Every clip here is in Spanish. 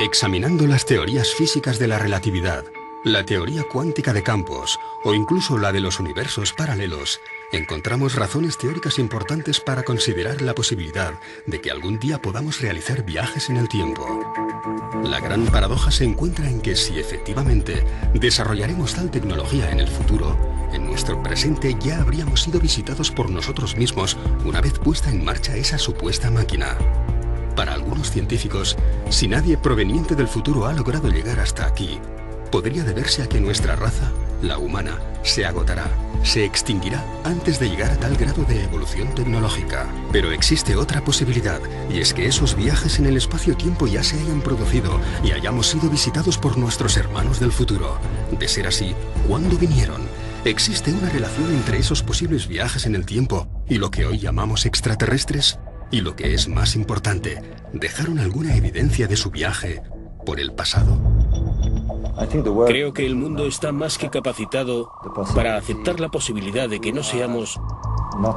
Examinando las teorías físicas de la relatividad, la teoría cuántica de campos o incluso la de los universos paralelos, encontramos razones teóricas importantes para considerar la posibilidad de que algún día podamos realizar viajes en el tiempo. La gran paradoja se encuentra en que si efectivamente desarrollaremos tal tecnología en el futuro, en nuestro presente ya habríamos sido visitados por nosotros mismos una vez puesta en marcha esa supuesta máquina. Para algunos científicos, si nadie proveniente del futuro ha logrado llegar hasta aquí, podría deberse a que nuestra raza, la humana, se agotará, se extinguirá antes de llegar a tal grado de evolución tecnológica. Pero existe otra posibilidad, y es que esos viajes en el espacio-tiempo ya se hayan producido y hayamos sido visitados por nuestros hermanos del futuro. De ser así, ¿cuándo vinieron? ¿Existe una relación entre esos posibles viajes en el tiempo y lo que hoy llamamos extraterrestres? Y lo que es más importante, ¿dejaron alguna evidencia de su viaje por el pasado? Creo que el mundo está más que capacitado para aceptar la posibilidad de que no seamos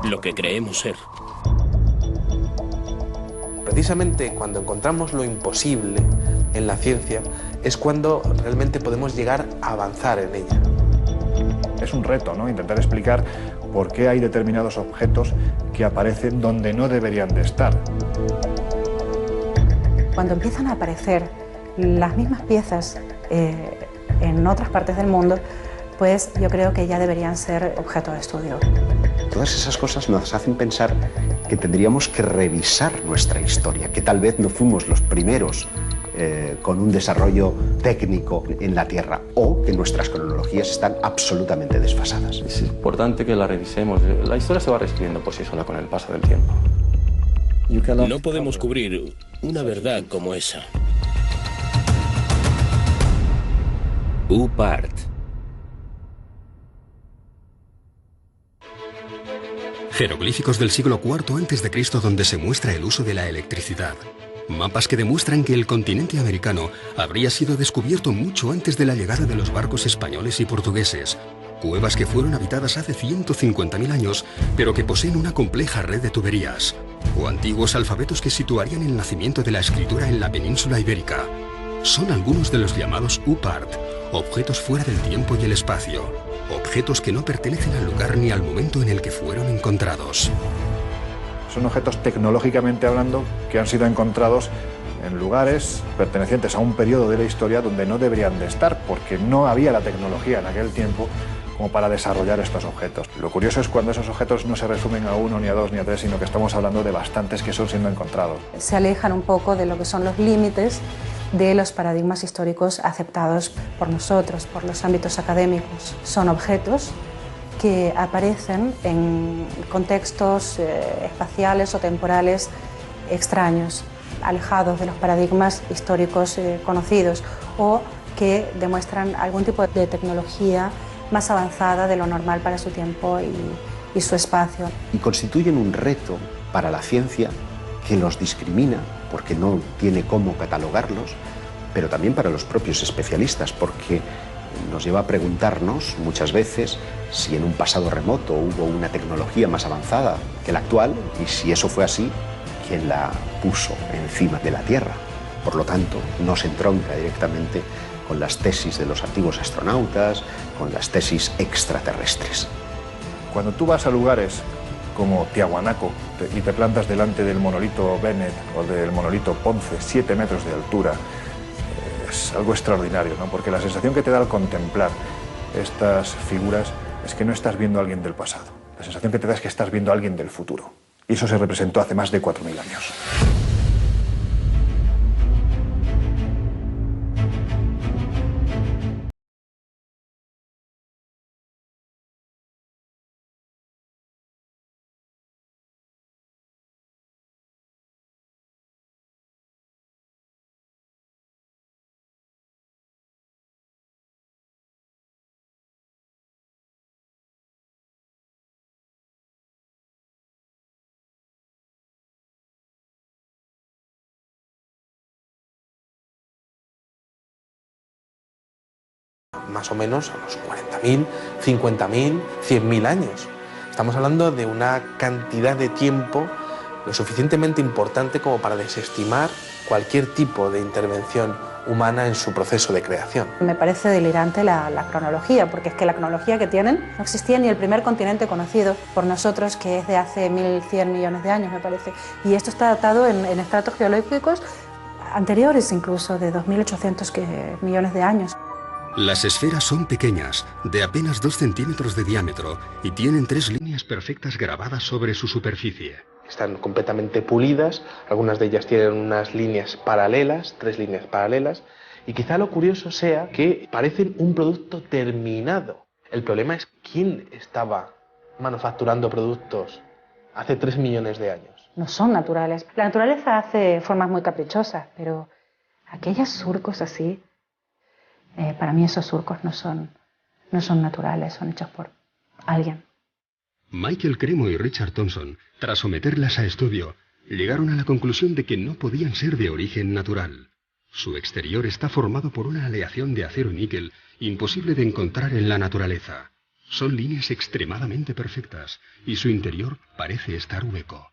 lo que creemos ser. Precisamente cuando encontramos lo imposible en la ciencia es cuando realmente podemos llegar a avanzar en ella. Es un reto, ¿no? Intentar explicar por qué hay determinados objetos que aparecen donde no deberían de estar. Cuando empiezan a aparecer las mismas piezas en otras partes del mundo, pues yo creo que ya deberían ser objeto de estudio. Todas esas cosas nos hacen pensar que tendríamos que revisar nuestra historia, que tal vez no fuimos los primeros con un desarrollo técnico en la Tierra, o que nuestras cronologías están absolutamente desfasadas. Es importante que la revisemos. La historia se va reescribiendo por sí sola con el paso del tiempo. No podemos cubrir una verdad como esa. UPART. Jeroglíficos del siglo IV a.C. donde se muestra el uso de la electricidad. Mapas que demuestran que el continente americano habría sido descubierto mucho antes de la llegada de los barcos españoles y portugueses. Cuevas que fueron habitadas hace 150.000 años, pero que poseen una compleja red de tuberías. O antiguos alfabetos que situarían el nacimiento de la escritura en la península ibérica. Son algunos de los llamados UPART, objetos fuera del tiempo y el espacio. Objetos que no pertenecen al lugar ni al momento en el que fueron encontrados. Son objetos tecnológicamente hablando que han sido encontrados en lugares pertenecientes a un periodo de la historia donde no deberían de estar, porque no había la tecnología en aquel tiempo como para desarrollar estos objetos. Lo curioso es cuando esos objetos no se resumen a uno, ni a dos, ni a tres, sino que estamos hablando de bastantes que son siendo encontrados. Se alejan un poco de lo que son los límites de los paradigmas históricos aceptados por nosotros, por los ámbitos académicos. Son objetos que aparecen en contextos espaciales o temporales extraños, alejados de los paradigmas históricos conocidos, o que demuestran algún tipo de tecnología más avanzada de lo normal para su tiempo y su espacio. Y constituyen un reto para la ciencia que los discrimina porque no tiene cómo catalogarlos, pero también para los propios especialistas, porque nos lleva a preguntarnos muchas veces si en un pasado remoto hubo una tecnología más avanzada que la actual, y si eso fue así, ¿quién la puso encima de la Tierra? Por lo tanto, no se entronca directamente con las tesis de los antiguos astronautas, con las tesis extraterrestres. Cuando tú vas a lugares como Tiahuanaco y te plantas delante del monolito Bennett o del monolito Ponce, 7 metros de altura, es algo extraordinario, ¿no? Porque la sensación que te da al contemplar estas figuras es que no estás viendo a alguien del pasado. La sensación que te da es que estás viendo a alguien del futuro. Y eso se representó hace más de 4.000 años. Más o menos a los 40.000, 50.000, 100.000 años. Estamos hablando de una cantidad de tiempo lo suficientemente importante como para desestimar cualquier tipo de intervención humana en su proceso de creación. Me parece delirante la cronología, porque es que la cronología que tienen no existía ni el primer continente conocido por nosotros, que es de hace 1.100 millones de años, me parece. Y esto está datado en estratos geológicos anteriores incluso, de 2.800 millones de años. Las esferas son pequeñas, de apenas 2 centímetros de diámetro, y tienen 3 líneas perfectas grabadas sobre su superficie. Están completamente pulidas, algunas de ellas tienen unas líneas paralelas, 3 líneas paralelas, y quizá lo curioso sea que parecen un producto terminado. El problema es quién estaba manufacturando productos hace 3 millones de años. No son naturales. La naturaleza hace formas muy caprichosas, pero aquellos surcos así, para mí esos surcos no son naturales, son hechos por alguien. Michael Cremo y Richard Thompson, tras someterlas a estudio, llegaron a la conclusión de que no podían ser de origen natural. Su exterior está formado por una aleación de acero y níquel imposible de encontrar en la naturaleza. Son líneas extremadamente perfectas y su interior parece estar hueco.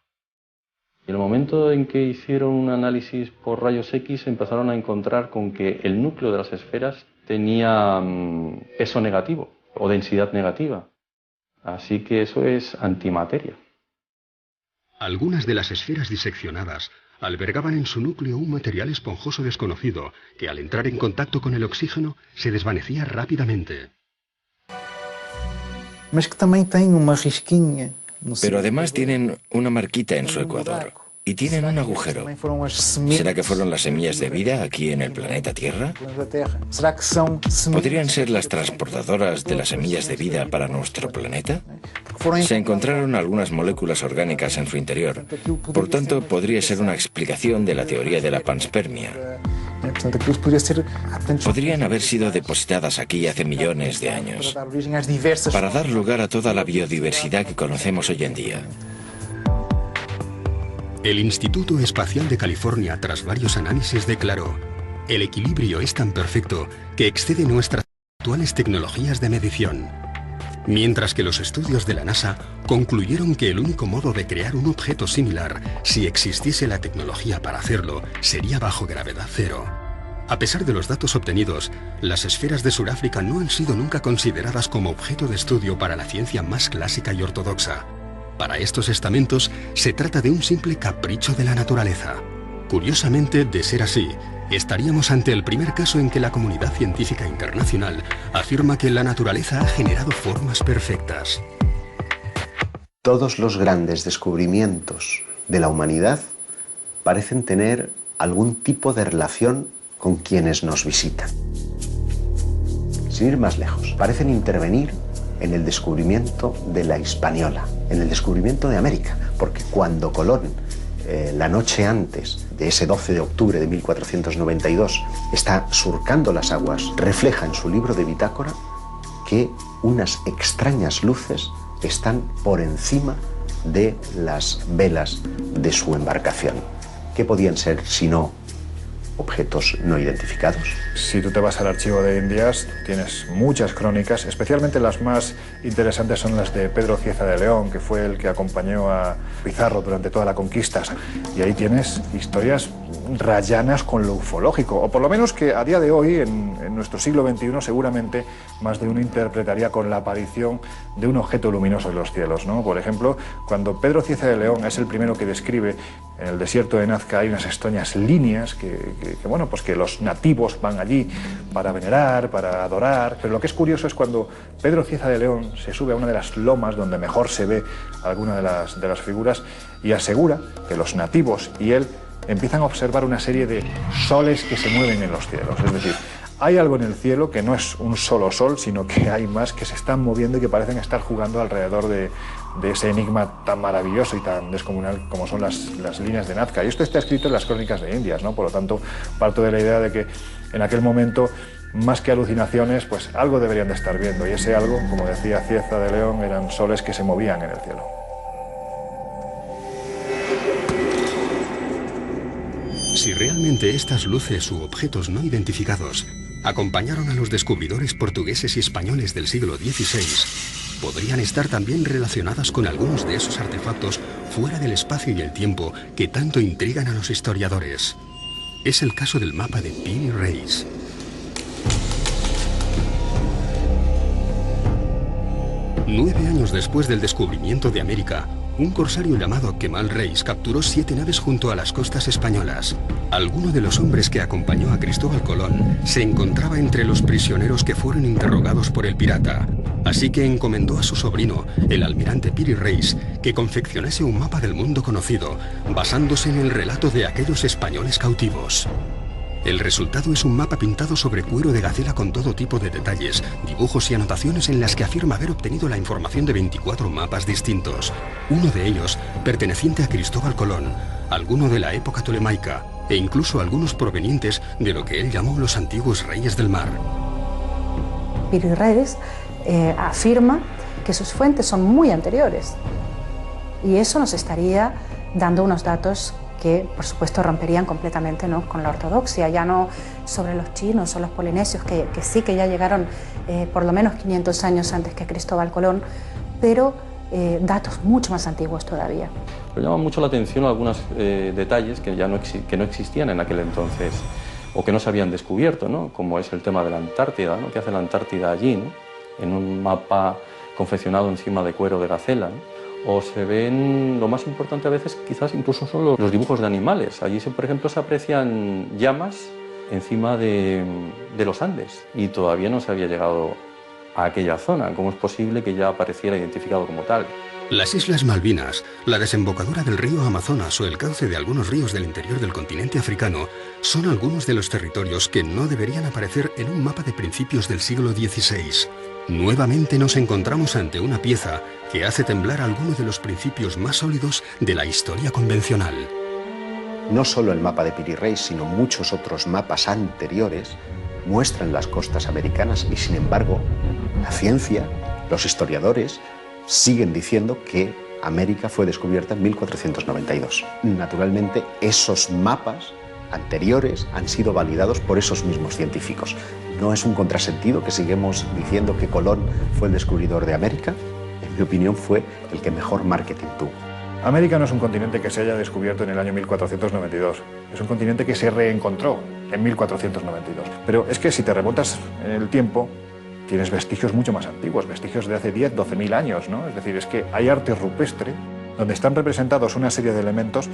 En el momento en que hicieron un análisis por rayos X, empezaron a encontrar con que el núcleo de las esferas tenía peso negativo o densidad negativa. Así que eso es antimateria. Algunas de las esferas diseccionadas albergaban en su núcleo un material esponjoso desconocido que al entrar en contacto con el oxígeno se desvanecía rápidamente. Pero además tienen una marquita en su ecuador y tienen un agujero. ¿Será que fueron las semillas de vida aquí en el planeta Tierra? ¿Podrían ser las transportadoras de las semillas de vida para nuestro planeta? Se encontraron algunas moléculas orgánicas en su interior. Por tanto, podría ser una explicación de la teoría de la panspermia. Podrían haber sido depositadas aquí hace millones de años para dar lugar a toda la biodiversidad que conocemos hoy en día. El Instituto Espacial de California, tras varios análisis, declaró: el equilibrio es tan perfecto que excede nuestras actuales tecnologías de medición. Mientras que los estudios de la NASA concluyeron que el único modo de crear un objeto similar, si existiese la tecnología para hacerlo, sería bajo gravedad cero. A pesar de los datos obtenidos, las esferas de Sudáfrica no han sido nunca consideradas como objeto de estudio para la ciencia más clásica y ortodoxa. Para estos estamentos, se trata de un simple capricho de la naturaleza. Curiosamente, de ser así, estaríamos ante el primer caso en que la comunidad científica internacional afirma que la naturaleza ha generado formas perfectas. Todos los grandes descubrimientos de la humanidad parecen tener algún tipo de relación con quienes nos visitan. Sin ir más lejos, parecen intervenir en el descubrimiento de la Hispaniola, en el descubrimiento de América, porque cuando Colón, la noche antes de ese 12 de octubre de 1492, está surcando las aguas, refleja en su libro de bitácora que unas extrañas luces están por encima de las velas de su embarcación. ¿Qué podían ser sino objetos no identificados? Si tú te vas al archivo de Indias, tienes muchas crónicas, especialmente las más interesantes son las de Pedro Cieza de León, que fue el que acompañó a Pizarro durante toda la conquista. Y ahí tienes historias rayanas con lo ufológico, o por lo menos que a día de hoy, en nuestro siglo XXI, seguramente más de uno interpretaría con la aparición de un objeto luminoso en los cielos, ¿no? Por ejemplo, cuando Pedro Cieza de León es el primero que describe en el desierto de Nazca hay unas extrañas líneas bueno, pues que los nativos van allí para venerar, para adorar. Pero lo que es curioso es cuando Pedro Cieza de León se sube a una de las lomas donde mejor se ve alguna de las figuras y asegura que los nativos y él empiezan a observar una serie de soles que se mueven en los cielos. Es decir, hay algo en el cielo que no es un solo sol, sino que hay más que se están moviendo y que parecen estar jugando alrededor de ese enigma tan maravilloso y tan descomunal como son las líneas de Nazca. Y esto está escrito en las crónicas de Indias, ¿no? Por lo tanto, parto de la idea de que en aquel momento, más que alucinaciones, pues algo deberían de estar viendo. Y ese algo, como decía Cieza de León, eran soles que se movían en el cielo. Si realmente estas luces u objetos no identificados acompañaron a los descubridores portugueses y españoles del siglo XVI, podrían estar también relacionadas con algunos de esos artefactos fuera del espacio y el tiempo que tanto intrigan a los historiadores. Es el caso del mapa de Piri Reis. Nueve años después del descubrimiento de América, un corsario llamado Kemal Reis capturó 7 naves junto a las costas españolas. Alguno de los hombres que acompañó a Cristóbal Colón se encontraba entre los prisioneros que fueron interrogados por el pirata. Así que encomendó a su sobrino, el almirante Piri Reis, que confeccionase un mapa del mundo conocido, basándose en el relato de aquellos españoles cautivos. El resultado es un mapa pintado sobre cuero de gacela con todo tipo de detalles, dibujos y anotaciones en las que afirma haber obtenido la información de 24 mapas distintos. Uno de ellos, perteneciente a Cristóbal Colón, alguno de la época tolemaica, e incluso algunos provenientes de lo que él llamó los antiguos reyes del mar. Piri Reis afirma que sus fuentes son muy anteriores, y eso nos estaría dando unos datos que, por supuesto, romperían completamente, ¿no?, con la ortodoxia, ya no sobre los chinos o los polinesios, que sí que ya llegaron por lo menos 500 años antes que Cristóbal Colón, pero datos mucho más antiguos todavía. Pero llama mucho la atención algunos detalles que ya no existían en aquel entonces, o que no se habían descubierto, ¿no?, como es el tema de la Antártida, ¿no?, ¿qué hace la Antártida allí, ¿no?, en un mapa confeccionado encima de cuero de gacela, ¿no? O se ven, lo más importante a veces quizás incluso son los dibujos de animales. Allí, por ejemplo, se aprecian llamas encima de los Andes y todavía no se había llegado a aquella zona. ¿Cómo es posible que ya apareciera identificado como tal? Las Islas Malvinas, la desembocadura del río Amazonas o el cauce de algunos ríos del interior del continente africano son algunos de los territorios que no deberían aparecer en un mapa de principios del siglo XVI. Nuevamente nos encontramos ante una pieza que hace temblar algunos de los principios más sólidos de la historia convencional. No solo el mapa de Piri Reis, sino muchos otros mapas anteriores muestran las costas americanas y, sin embargo, la ciencia, los historiadores, siguen diciendo que América fue descubierta en 1492. Naturalmente, esos mapas anteriores han sido validados por esos mismos científicos. ¿No es un contrasentido que sigamos diciendo que Colón fue el descubridor de América? En mi opinión, fue el que mejor marketing tuvo. América no es un continente que se haya descubierto en el año 1492. Es un continente que se reencontró en 1492. Pero es que si te remontas en el tiempo, tienes vestigios mucho más antiguos, vestigios de hace 10, 12.000 años, ¿no? Es decir, es que hay arte rupestre donde están representados una serie de elementos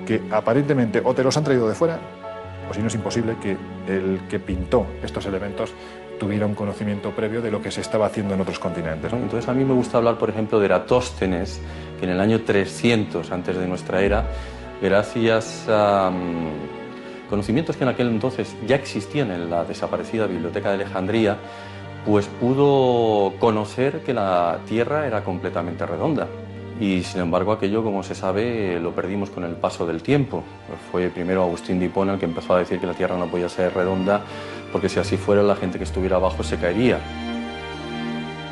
que aparentemente o te los han traído de fuera, o si no es imposible que el que pintó estos elementos tuviera un conocimiento previo de lo que se estaba haciendo en otros continentes, ¿no? Entonces a mí me gusta hablar, por ejemplo, de Eratóstenes, que en el año 300 antes de nuestra era, gracias a conocimientos que en aquel entonces ya existían en la desaparecida Biblioteca de Alejandría, pues pudo conocer que la Tierra era completamente redonda. Y sin embargo aquello, como se sabe, lo perdimos con el paso del tiempo. Fue primero Agustín de Hipona el que empezó a decir que la Tierra no podía ser redonda, porque si así fuera la gente que estuviera abajo se caería.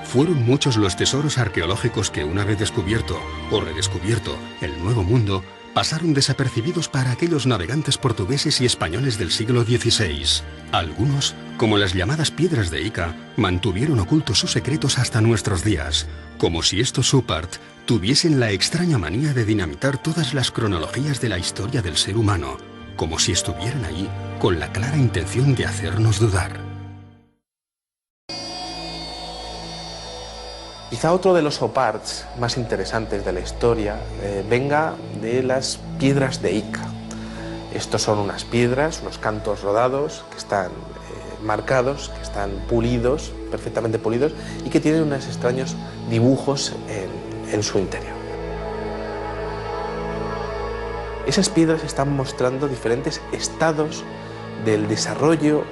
Fueron muchos los tesoros arqueológicos que, una vez descubierto o redescubierto el Nuevo Mundo, pasaron desapercibidos para aquellos navegantes portugueses y españoles del siglo XVI. Algunos, como las llamadas piedras de Ica, mantuvieron ocultos sus secretos hasta nuestros días, como si estos Supart tuviesen la extraña manía de dinamitar todas las cronologías de la historia del ser humano, como si estuvieran ahí con la clara intención de hacernos dudar. Quizá otro de los oparts más interesantes de la historia venga de las piedras de Ica. Estos son unas piedras, unos cantos rodados que están marcados, que están pulidos, perfectamente pulidos, y que tienen unos extraños dibujos en su interior. Esas piedras están mostrando diferentes estados del desarrollo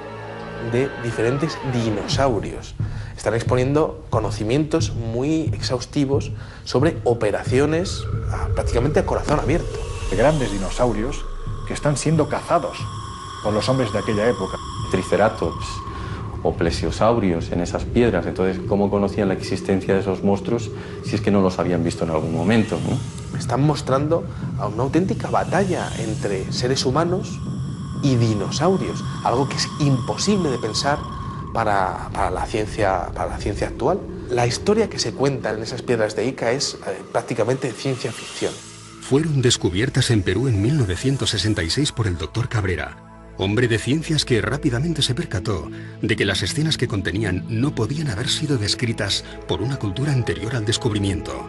de diferentes dinosaurios. Están exponiendo conocimientos muy exhaustivos sobre operaciones prácticamente a corazón abierto. Grandes dinosaurios que están siendo cazados por los hombres de aquella época. Triceratops o plesiosaurios en esas piedras. Entonces, ¿cómo conocían la existencia de esos monstruos si es que no los habían visto en algún momento, ¿no? Están mostrando a una auténtica batalla entre seres humanos y dinosaurios, algo que es imposible de pensar para la ciencia actual. La historia que se cuenta en esas piedras de Ica es prácticamente ciencia ficción. Fueron descubiertas en Perú en 1966 por el Dr. Cabrera, hombre de ciencias que rápidamente se percató de que las escenas que contenían no podían haber sido descritas por una cultura anterior al descubrimiento.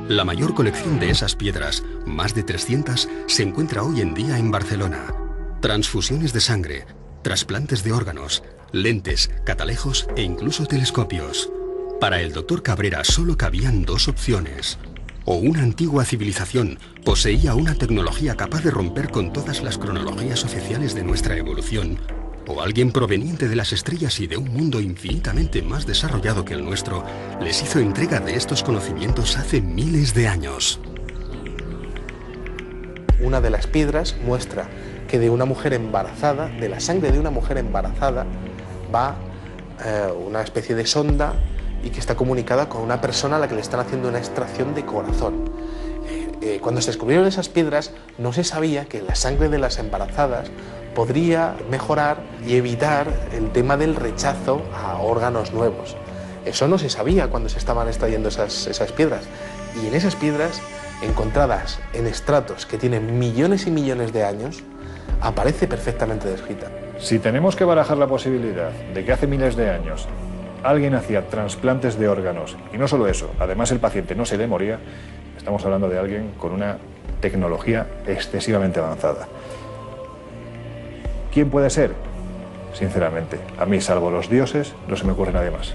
La mayor colección de esas piedras, más de 300, se encuentra hoy en día en Barcelona. Transfusiones de sangre, trasplantes de órganos, lentes, catalejos e incluso telescopios. Para el Dr. Cabrera solo cabían dos opciones. O una antigua civilización poseía una tecnología capaz de romper con todas las cronologías oficiales de nuestra evolución, o alguien proveniente de las estrellas y de un mundo infinitamente más desarrollado que el nuestro les hizo entrega de estos conocimientos hace miles de años. Una de las piedras muestra que de una mujer embarazada, de la sangre de una mujer embarazada, va una especie de sonda y que está comunicada con una persona a la que le están haciendo una extracción de corazón. Cuando se descubrieron esas piedras no se sabía que la sangre de las embarazadas podría mejorar y evitar el tema del rechazo a órganos nuevos. Eso no se sabía cuando se estaban extrayendo esas piedras. Y en esas piedras, encontradas en estratos que tienen millones y millones de años, aparece perfectamente descrita. Si tenemos que barajar la posibilidad de que hace miles de años alguien hacía trasplantes de órganos, y no solo eso, además el paciente no se le moría, estamos hablando de alguien con una tecnología excesivamente avanzada. ¿Quién puede ser? Sinceramente, a mí, salvo los dioses, no se me ocurre nadie más.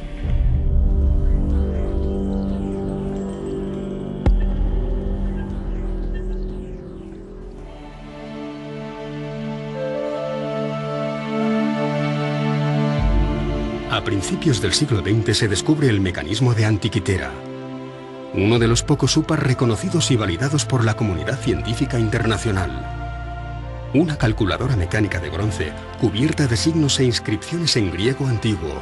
A principios del siglo XX se descubre el mecanismo de Antikythera, uno de los pocos supas reconocidos y validados por la comunidad científica internacional. Una calculadora mecánica de bronce cubierta de signos e inscripciones en griego antiguo,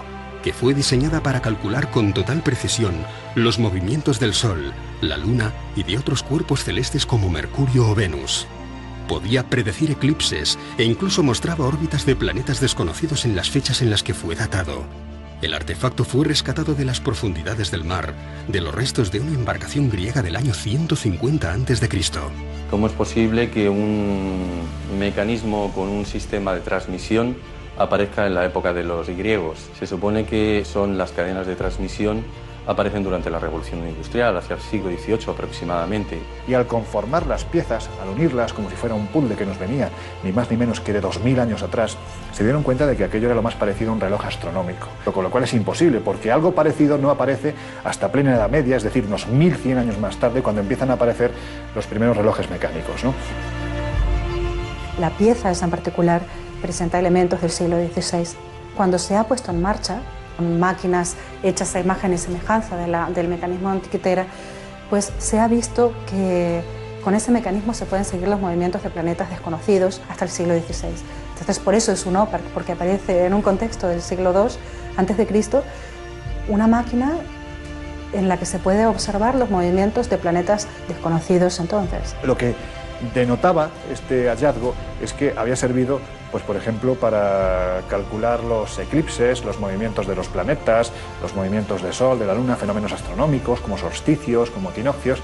que fue diseñada para calcular con total precisión los movimientos del Sol, la Luna y de otros cuerpos celestes como Mercurio o Venus. Podía predecir eclipses e incluso mostraba órbitas de planetas desconocidos en las fechas en las que fue datado. El artefacto fue rescatado de las profundidades del mar, de los restos de una embarcación griega del año 150 a.C. ¿Cómo es posible que un mecanismo con un sistema de transmisión aparezca en la época de los griegos? Se supone que son las cadenas de transmisión aparecen durante la Revolución Industrial, hacia el siglo XVIII aproximadamente. Y al conformar las piezas, al unirlas como si fuera un puzzle que nos venía ni más ni menos que de 2000 años atrás, se dieron cuenta de que aquello era lo más parecido a un reloj astronómico. Con lo cual es imposible, porque algo parecido no aparece hasta plena Edad Media, es decir, unos 1100 años más tarde, cuando empiezan a aparecer los primeros relojes mecánicos, ¿no? La pieza esa en particular presenta elementos del siglo XVI. Cuando se ha puesto en marcha, máquinas hechas a imagen y semejanza del mecanismo de Antikythera, pues se ha visto que con ese mecanismo se pueden seguir los movimientos de planetas desconocidos hasta el siglo XVI. Entonces, por eso es un OPARC, porque aparece en un contexto del siglo II a.C. una máquina en la que se puede observar los movimientos de planetas desconocidos entonces. Lo que denotaba este hallazgo es que había servido, pues por ejemplo, para calcular los eclipses, los movimientos de los planetas, los movimientos del Sol, de la Luna, fenómenos astronómicos como solsticios, como equinoccios,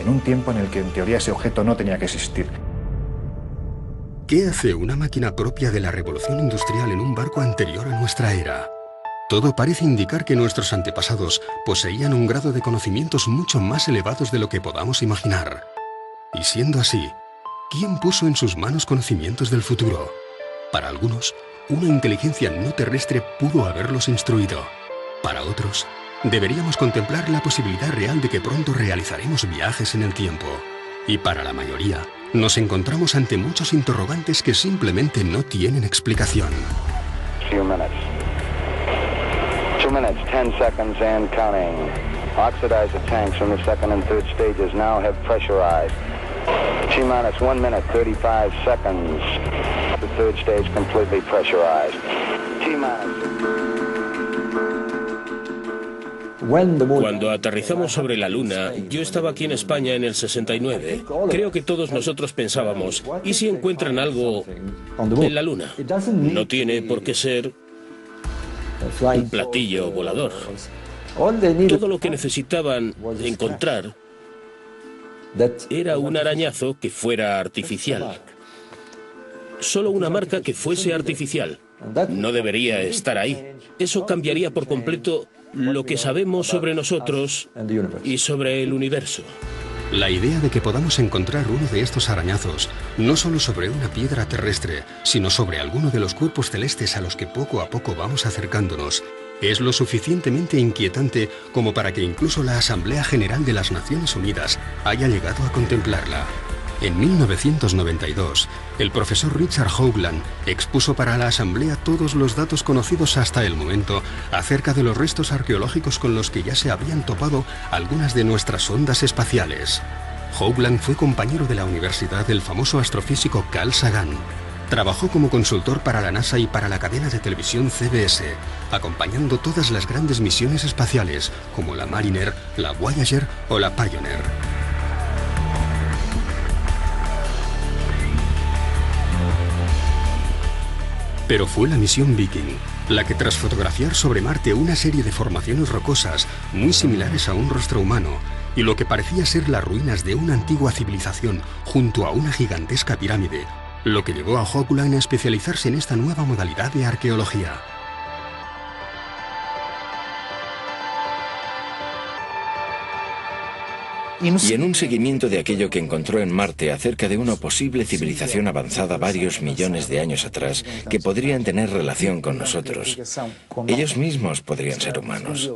en un tiempo en el que en teoría ese objeto no tenía que existir. ¿Qué hace una máquina propia de la revolución industrial en un barco anterior a nuestra era? Todo parece indicar que nuestros antepasados poseían un grado de conocimientos mucho más elevados de lo que podamos imaginar. Y siendo así, ¿quién puso en sus manos conocimientos del futuro? Para algunos, una inteligencia no terrestre pudo haberlos instruido. Para otros, deberíamos contemplar la posibilidad real de que pronto realizaremos viajes en el tiempo. Y para la mayoría, nos encontramos ante muchos interrogantes que simplemente no tienen explicación. 2 minutes. 2 minutes, 10 seconds and counting. Oxidizer tanks from the second and third stages now have pressurized. T-minus 1 minute, 35 seconds. The third stage completely pressurized. Cuando aterrizamos sobre la Luna, yo estaba aquí en España en el 69. Creo que todos nosotros pensábamos, ¿y si encuentran algo en la Luna? No tiene por qué ser un platillo volador. Todo lo que necesitaban encontrar era un arañazo que fuera artificial. Solo una marca que fuese artificial. No debería estar ahí. Eso cambiaría por completo lo que sabemos sobre nosotros y sobre el universo. La idea de que podamos encontrar uno de estos arañazos, no solo sobre una piedra terrestre, sino sobre alguno de los cuerpos celestes a los que poco a poco vamos acercándonos, es lo suficientemente inquietante como para que incluso la Asamblea General de las Naciones Unidas haya llegado a contemplarla. En 1992, el profesor Richard Hoagland expuso para la Asamblea todos los datos conocidos hasta el momento acerca de los restos arqueológicos con los que ya se habían topado algunas de nuestras sondas espaciales. Hoagland fue compañero de la universidad del famoso astrofísico Carl Sagan. Trabajó como consultor para la NASA y para la cadena de televisión CBS, acompañando todas las grandes misiones espaciales, como la Mariner, la Voyager o la Pioneer. Pero fue la misión Viking la que, tras fotografiar sobre Marte una serie de formaciones rocosas muy similares a un rostro humano y lo que parecía ser las ruinas de una antigua civilización junto a una gigantesca pirámide, lo que llevó a Hoagland a especializarse en esta nueva modalidad de arqueología. Y en un seguimiento de aquello que encontró en Marte acerca de una posible civilización avanzada varios millones de años atrás que podrían tener relación con nosotros. Ellos mismos podrían ser humanos.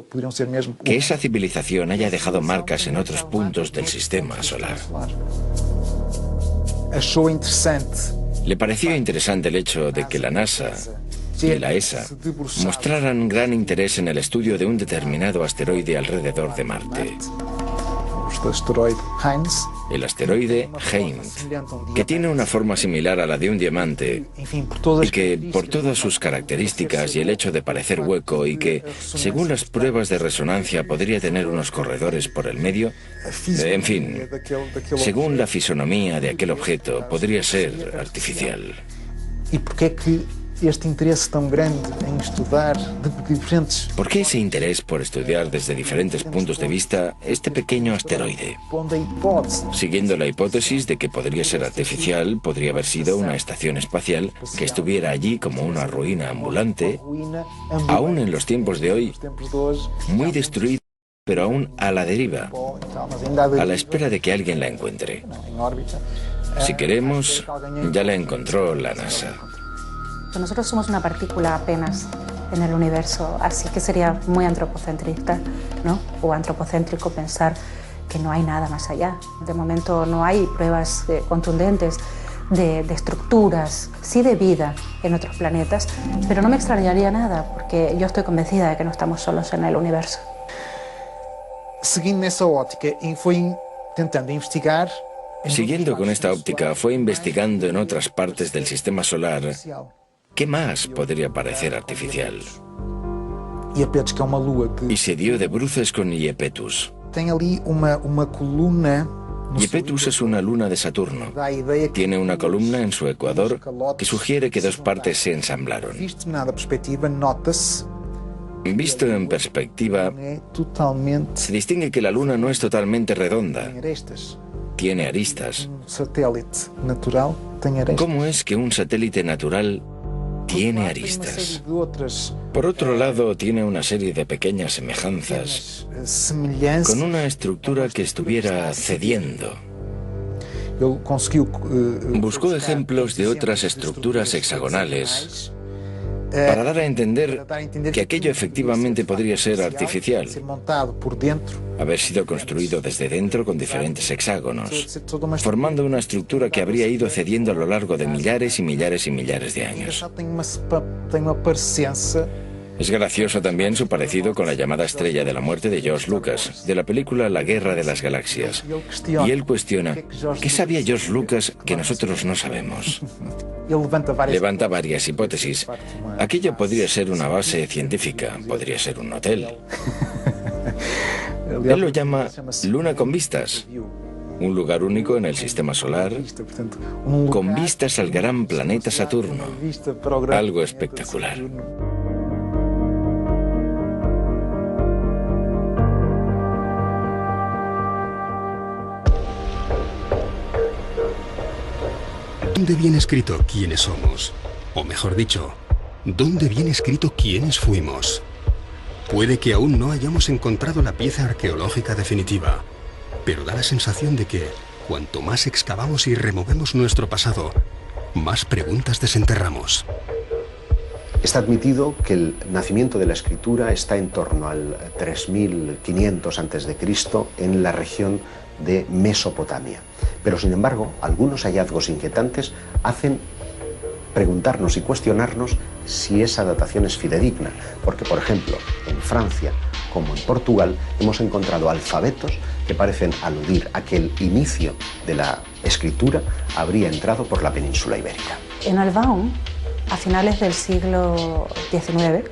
Que esa civilización haya dejado marcas en otros puntos del sistema solar. Le pareció interesante el hecho de que la NASA y la ESA mostraran gran interés en el estudio de un determinado asteroide alrededor de Marte. El asteroide Heinz, que tiene una forma similar a la de un diamante y que, por todas sus características y el hecho de parecer hueco y que, según las pruebas de resonancia, podría tener unos corredores por el medio, en fin, según la fisonomía de aquel objeto, podría ser artificial. ¿Por qué ese interés por estudiar desde diferentes puntos de vista este pequeño asteroide? Siguiendo la hipótesis de que podría ser artificial, podría haber sido una estación espacial que estuviera allí como una ruina ambulante, aún en los tiempos de hoy, muy destruida, pero aún a la deriva, a la espera de que alguien la encuentre. Si queremos, ya la encontró la NASA. Nosotros somos una partícula apenas en el universo, así que sería muy antropocentrista, ¿no? O antropocéntrico pensar que no hay nada más allá. De momento no hay pruebas contundentes de estructuras, sí de vida en otros planetas, pero no me extrañaría nada porque yo estoy convencida de que no estamos solos en el universo. Siguiendo con esta óptica, fue investigando en otras partes del sistema solar qué más podría parecer artificial. Y se dio de bruces con Iapetus. Iapetus es una luna de Saturno. Tiene una columna en su ecuador que sugiere que dos partes se ensamblaron. Visto en perspectiva, se distingue que la luna no es totalmente redonda. Tiene aristas. ¿Cómo es que un satélite natural tiene aristas? Por otro lado, tiene una serie de pequeñas semejanzas con una estructura que estuviera cediendo. Buscó ejemplos de otras estructuras hexagonales para dar a entender que aquello efectivamente podría ser artificial, haber sido construido desde dentro con diferentes hexágonos, formando una estructura que habría ido cediendo a lo largo de millares y millares y millares de años. Es gracioso también su parecido con la llamada Estrella de la Muerte de George Lucas, de la película La Guerra de las Galaxias. Y él cuestiona, ¿qué sabía George Lucas que nosotros no sabemos? Levanta varias hipótesis. Aquello podría ser una base científica, podría ser un hotel. Él lo llama Luna con vistas. Un lugar único en el sistema solar, con vistas al gran planeta Saturno. Algo espectacular. ¿Dónde viene escrito quiénes somos? O mejor dicho, ¿dónde viene escrito quiénes fuimos? Puede que aún no hayamos encontrado la pieza arqueológica definitiva, pero da la sensación de que, cuanto más excavamos y removemos nuestro pasado, más preguntas desenterramos. Está admitido que el nacimiento de la escritura está en torno al 3500 a.C. en la región de Mesopotamia. Pero sin embargo, algunos hallazgos inquietantes hacen preguntarnos y cuestionarnos si esa datación es fidedigna, porque por ejemplo, en Francia como en Portugal hemos encontrado alfabetos que parecen aludir a que el inicio de la escritura habría entrado por la península ibérica. En Albaon, a finales del siglo XIX,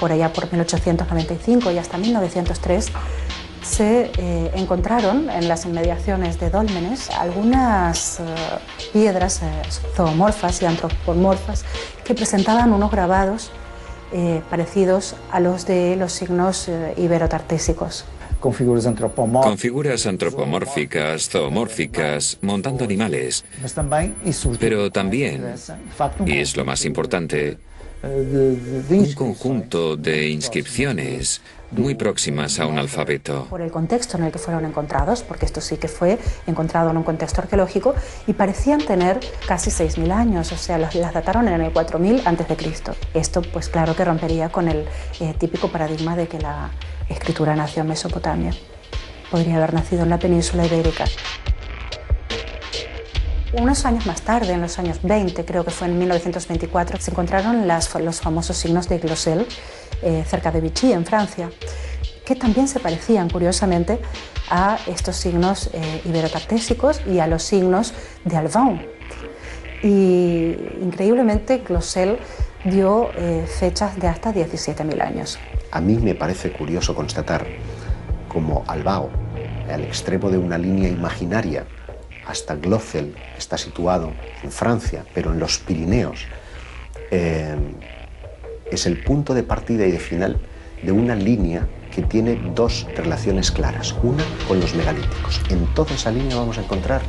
por allá por 1895 y hasta 1903, se encontraron en las inmediaciones de Dólmenes algunas piedras zoomorfas y antropomorfas que presentaban unos grabados parecidos a los de los signos iberotartésicos. Con figuras antropomórficas, zoomórficas, montando animales. Pero también, y es lo más importante, un conjunto de inscripciones muy próximas a un alfabeto. Por el contexto en el que fueron encontrados, porque esto sí que fue encontrado en un contexto arqueológico, y parecían tener casi 6.000 años, o sea, las dataron en el 4000 a.C. Esto, pues claro que rompería con el típico paradigma de que la escritura nació en Mesopotamia. Podría haber nacido en la península ibérica. Unos años más tarde, en los años 20, creo que fue en 1924, se encontraron los famosos signos de Glosel cerca de Vichy, en Francia, que también se parecían, curiosamente, a estos signos iberotartésicos y a los signos de Albaon. Y increíblemente, Glosel dio fechas de hasta 17.000 años. A mí me parece curioso constatar cómo Albaon, al extremo de una línea imaginaria, hasta Glosel, que está situado en Francia, pero en los Pirineos, es el punto de partida y de final de una línea que tiene dos relaciones claras. Una con los megalíticos. En toda esa línea vamos a encontrar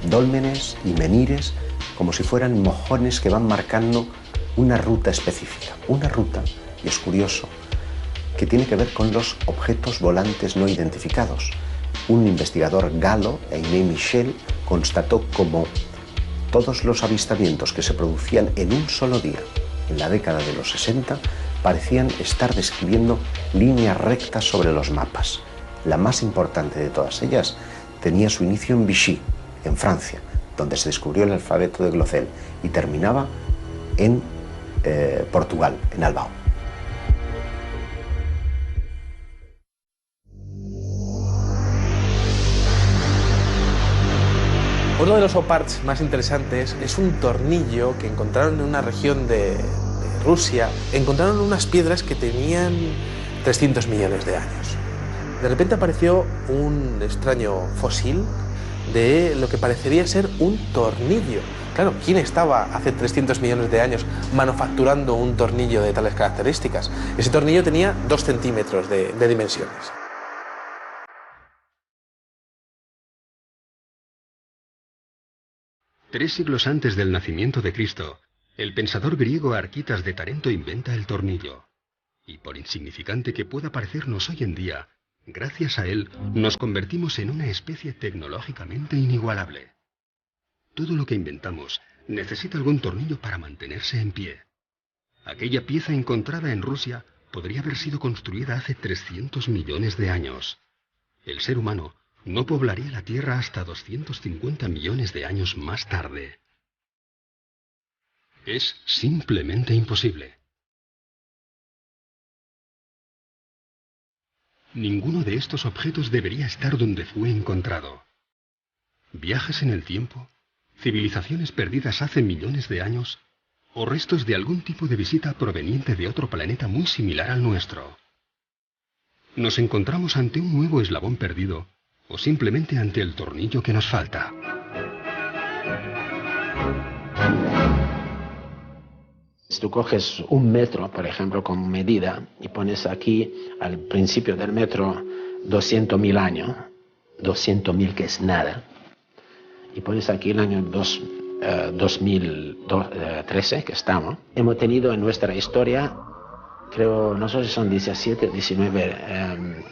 dólmenes y menires como si fueran mojones que van marcando una ruta específica. Una ruta, y es curioso, que tiene que ver con los objetos volantes no identificados. Un investigador galo, Aimé Michel, constató cómo todos los avistamientos que se producían en un solo día, en la década de los 60, parecían estar describiendo líneas rectas sobre los mapas. La más importante de todas ellas tenía su inicio en Vichy, en Francia, donde se descubrió el alfabeto de Glosel, y terminaba en Portugal, en Albaon. Uno de los oparts más interesantes es un tornillo que encontraron en una región de Rusia. Encontraron unas piedras que tenían 300 millones de años. De repente apareció un extraño fósil de lo que parecería ser un tornillo. Claro, ¿quién estaba hace 300 millones de años manufacturando un tornillo de tales características? Ese tornillo tenía 2 centímetros de dimensiones. Tres siglos antes del nacimiento de Cristo, el pensador griego Arquitas de Tarento inventa el tornillo. Y por insignificante que pueda parecernos hoy en día, gracias a él nos convertimos en una especie tecnológicamente inigualable. Todo lo que inventamos necesita algún tornillo para mantenerse en pie. Aquella pieza encontrada en Rusia podría haber sido construida hace 300 millones de años. El ser humano no poblaría la Tierra hasta 250 millones de años más tarde. Es simplemente imposible. Ninguno de estos objetos debería estar donde fue encontrado. Viajes en el tiempo, civilizaciones perdidas hace millones de años, o restos de algún tipo de visita proveniente de otro planeta muy similar al nuestro. Nos encontramos ante un nuevo eslabón perdido, o simplemente ante el tornillo que nos falta. Si tú coges un metro, por ejemplo, como medida, y pones aquí, al principio del metro, 200.000 años, 200.000 que es nada, y pones aquí el año 2013 que estamos, hemos tenido en nuestra historia, creo, no sé si son 17 o 19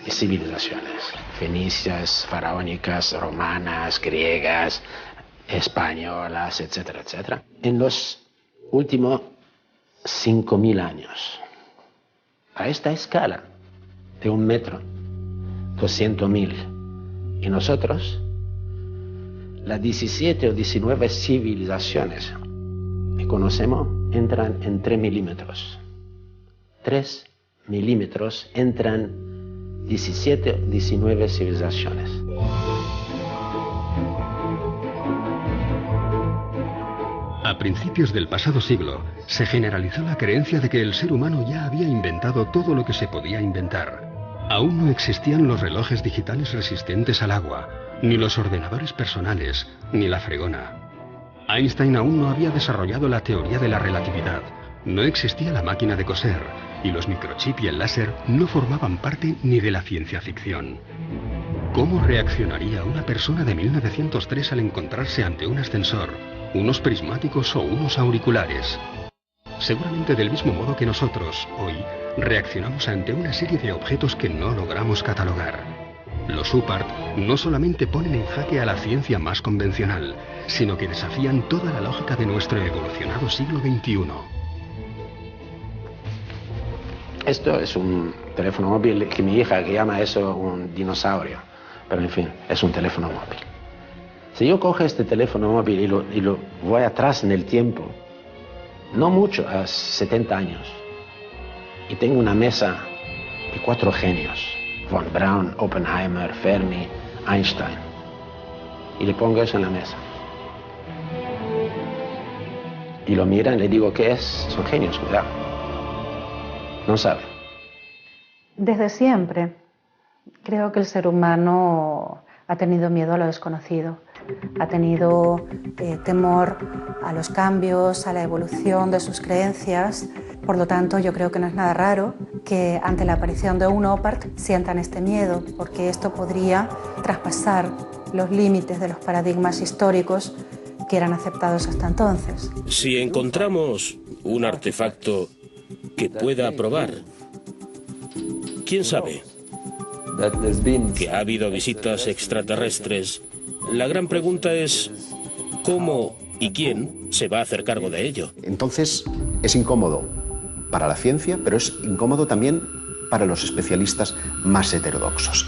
civilizaciones, fenicias, faraónicas, romanas, griegas, españolas, etcétera, etcétera. En los últimos 5.000 años, a esta escala de 1 metro, 200.000, y nosotros, las 17 o 19 civilizaciones que conocemos entran en 3 milímetros. 3 milímetros entran 17 o 19 civilizaciones. A principios del pasado siglo, se generalizó la creencia de que el ser humano ya había inventado todo lo que se podía inventar. Aún no existían los relojes digitales resistentes al agua, ni los ordenadores personales, ni la fregona. Einstein aún no había desarrollado la teoría de la relatividad, no existía la máquina de coser, y los microchips y el láser no formaban parte ni de la ciencia ficción. ¿Cómo reaccionaría una persona de 1903 al encontrarse ante un ascensor, unos prismáticos o unos auriculares? Seguramente del mismo modo que nosotros, hoy, reaccionamos ante una serie de objetos que no logramos catalogar. Los UPART no solamente ponen en jaque a la ciencia más convencional, sino que desafían toda la lógica de nuestro evolucionado siglo XXI. Esto es un teléfono móvil que mi hija que llama eso un dinosaurio, pero en fin, es un teléfono móvil. Si yo cojo este teléfono móvil y lo voy atrás en el tiempo, no mucho, a 70 años, y tengo una mesa de 4 genios, Von Braun, Oppenheimer, Fermi, Einstein, y le pongo eso en la mesa. Y lo miran y le digo, ¿qué es? Son genios, cuidado. No saben. Desde siempre creo que el ser humano ha tenido miedo a lo desconocido, ha tenido temor a los cambios, a la evolución de sus creencias. Por lo tanto, yo creo que no es nada raro que ante la aparición de un OPART sientan este miedo, porque esto podría traspasar los límites de los paradigmas históricos que eran aceptados hasta entonces. Si encontramos un artefacto que pueda probar, ¿quién sabe? Que ha habido visitas extraterrestres. La gran pregunta es ¿cómo y quién se va a hacer cargo de ello? Entonces es incómodo para la ciencia, pero es incómodo también para los especialistas más heterodoxos.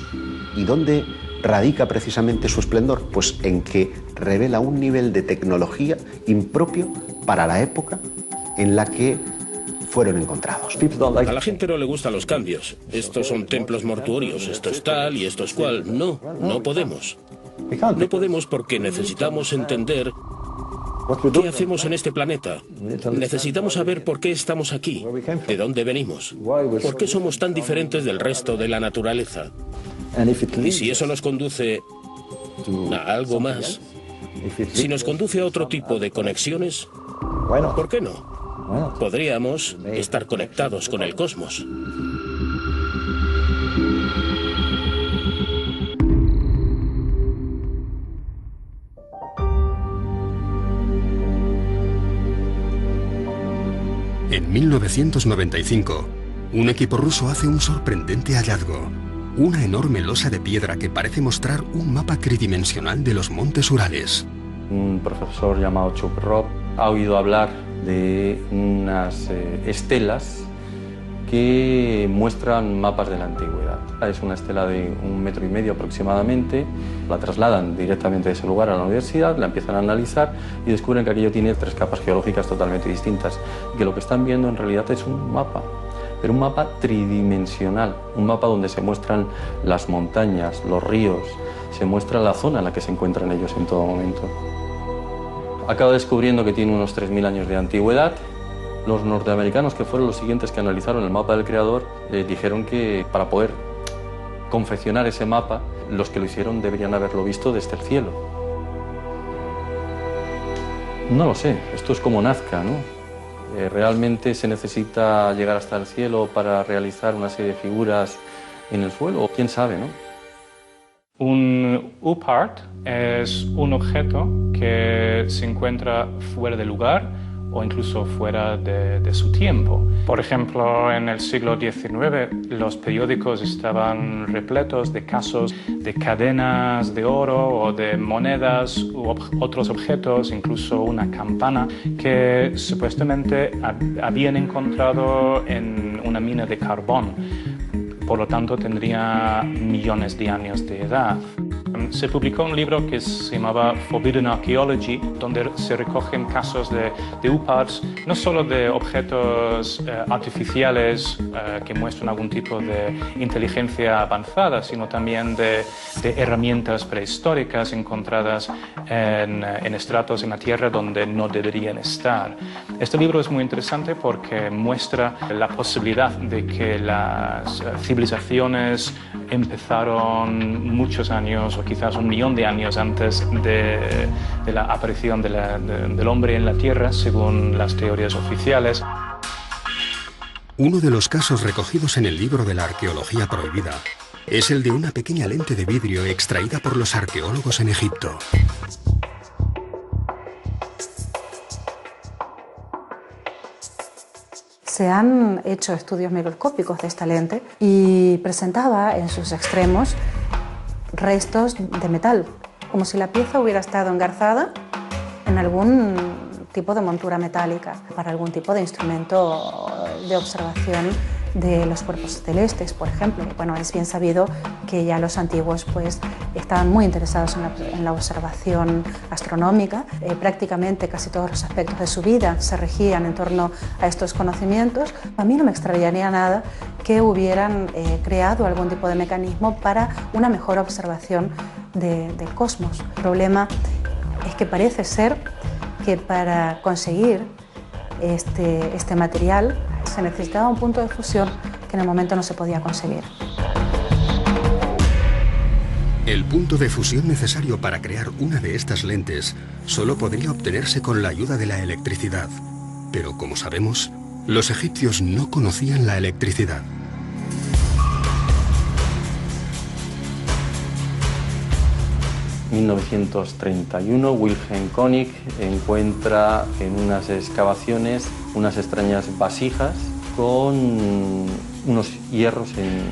¿Y dónde radica precisamente su esplendor? Pues en que revela un nivel de tecnología impropio para la época en la que fueron encontrados. A la gente no le gustan los cambios. Estos son templos mortuorios, esto es tal y esto es cual. No, no podemos. No podemos porque necesitamos entender qué hacemos en este planeta. Necesitamos saber por qué estamos aquí, de dónde venimos, por qué somos tan diferentes del resto de la naturaleza. Y si eso nos conduce a algo más, si nos conduce a otro tipo de conexiones, ¿por qué no? Podríamos estar conectados con el cosmos. En 1995, un equipo ruso hace un sorprendente hallazgo. Una enorme losa de piedra que parece mostrar un mapa tridimensional de los montes Urales. Un profesor llamado Chuprov ha oído hablar de unas estelas que muestran mapas de la antigüedad. Es una estela de 1,5 metros aproximadamente, la trasladan directamente de ese lugar a la universidad, la empiezan a analizar y descubren que aquello tiene 3 capas geológicas totalmente distintas, y que lo que están viendo en realidad es un mapa, pero un mapa tridimensional, un mapa donde se muestran las montañas, los ríos, se muestra la zona en la que se encuentran ellos en todo momento. Acaba descubriendo que tiene unos 3.000 años de antigüedad. Los norteamericanos, que fueron los siguientes que analizaron el mapa del creador, dijeron que para poder confeccionar ese mapa, los que lo hicieron deberían haberlo visto desde el cielo. No lo sé, esto es como Nazca, ¿no? ¿Realmente se necesita llegar hasta el cielo para realizar una serie de figuras en el suelo? ¿Quién sabe, no? Un UPART es un objeto que se encuentra fuera de lugar o incluso fuera de su tiempo. Por ejemplo, en el siglo XIX los periódicos estaban repletos de casos de cadenas de oro o de monedas u otros objetos, incluso una campana que supuestamente habían encontrado en una mina de carbón. Por lo tanto, tendría millones de años de edad. Se publicó un libro que se llamaba Forbidden Archaeology, donde se recogen casos de UPARTs, no solo de objetos artificiales que muestran algún tipo de inteligencia avanzada, sino también de herramientas prehistóricas encontradas en estratos en la Tierra donde no deberían estar. Este libro es muy interesante porque muestra la posibilidad de que las civilizaciones empezaron muchos años o quizás 1 millón de años antes de la aparición del hombre en la Tierra, según las teorías oficiales. Uno de los casos recogidos en el libro de la arqueología prohibida es el de una pequeña lente de vidrio extraída por los arqueólogos en Egipto. Se han hecho estudios microscópicos de esta lente y presentaba en sus extremos restos de metal, como si la pieza hubiera estado engarzada en algún tipo de montura metálica para algún tipo de instrumento de observación de los cuerpos celestes, por ejemplo. Bueno, es bien sabido que ya los antiguos pues, estaban muy interesados en la observación astronómica. Prácticamente casi todos los aspectos de su vida se regían en torno a estos conocimientos. A mí no me extrañaría nada que hubieran creado algún tipo de mecanismo para una mejor observación del cosmos. El problema es que parece ser que para conseguir este material se necesitaba un punto de fusión que en el momento no se podía conseguir. El punto de fusión necesario para crear una de estas lentes solo podría obtenerse con la ayuda de la electricidad. Pero como sabemos, los egipcios no conocían la electricidad. En 1931, Wilhelm König encuentra en unas excavaciones unas extrañas vasijas con unos hierros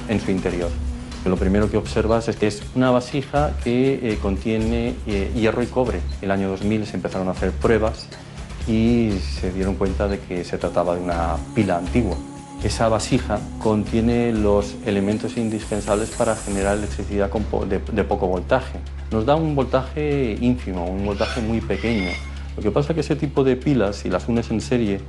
en su interior. Lo primero que observas es que es una vasija que contiene hierro y cobre. En el año 2000 se empezaron a hacer pruebas y se dieron cuenta de que se trataba de una pila antigua. Esa vasija contiene los elementos indispensables para generar electricidad de poco voltaje. Nos da un voltaje ínfimo, un voltaje muy pequeño. Lo que pasa es que ese tipo de pilas, si las unes en serie,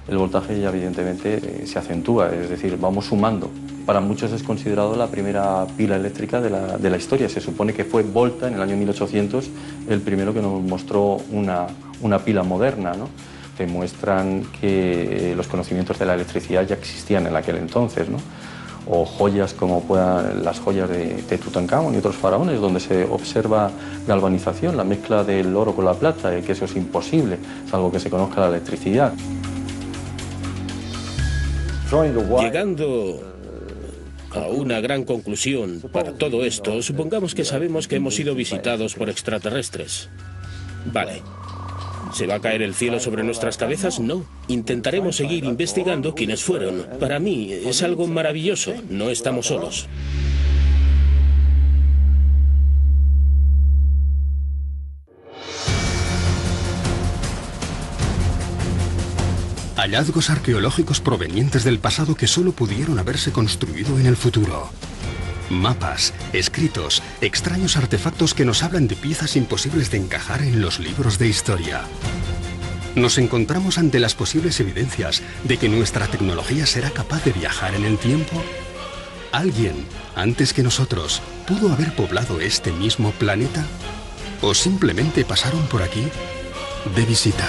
el voltaje ya evidentemente se acentúa, es decir, vamos sumando. Para muchos es considerado la primera pila eléctrica de la historia. Se supone que fue Volta, en el año 1800, el primero que nos mostró una pila moderna, ¿no? Que muestran que los conocimientos de la electricidad ya existían en aquel entonces, ¿no? O joyas como las joyas de Tutankamón y otros faraones, donde se observa galvanización, la mezcla del oro con la plata, y que eso es imposible, salvo que se conozca la electricidad. Llegando a una gran conclusión para todo esto, supongamos que sabemos que hemos sido visitados por extraterrestres. Vale. ¿Se va a caer el cielo sobre nuestras cabezas? No. Intentaremos seguir investigando quiénes fueron. Para mí es algo maravilloso. No estamos solos. Hallazgos arqueológicos provenientes del pasado que solo pudieron haberse construido en el futuro. Mapas, escritos, extraños artefactos que nos hablan de piezas imposibles de encajar en los libros de historia. Nos encontramos ante las posibles evidencias de que nuestra tecnología será capaz de viajar en el tiempo. ¿Alguien, antes que nosotros, pudo haber poblado este mismo planeta? ¿O simplemente pasaron por aquí de visita?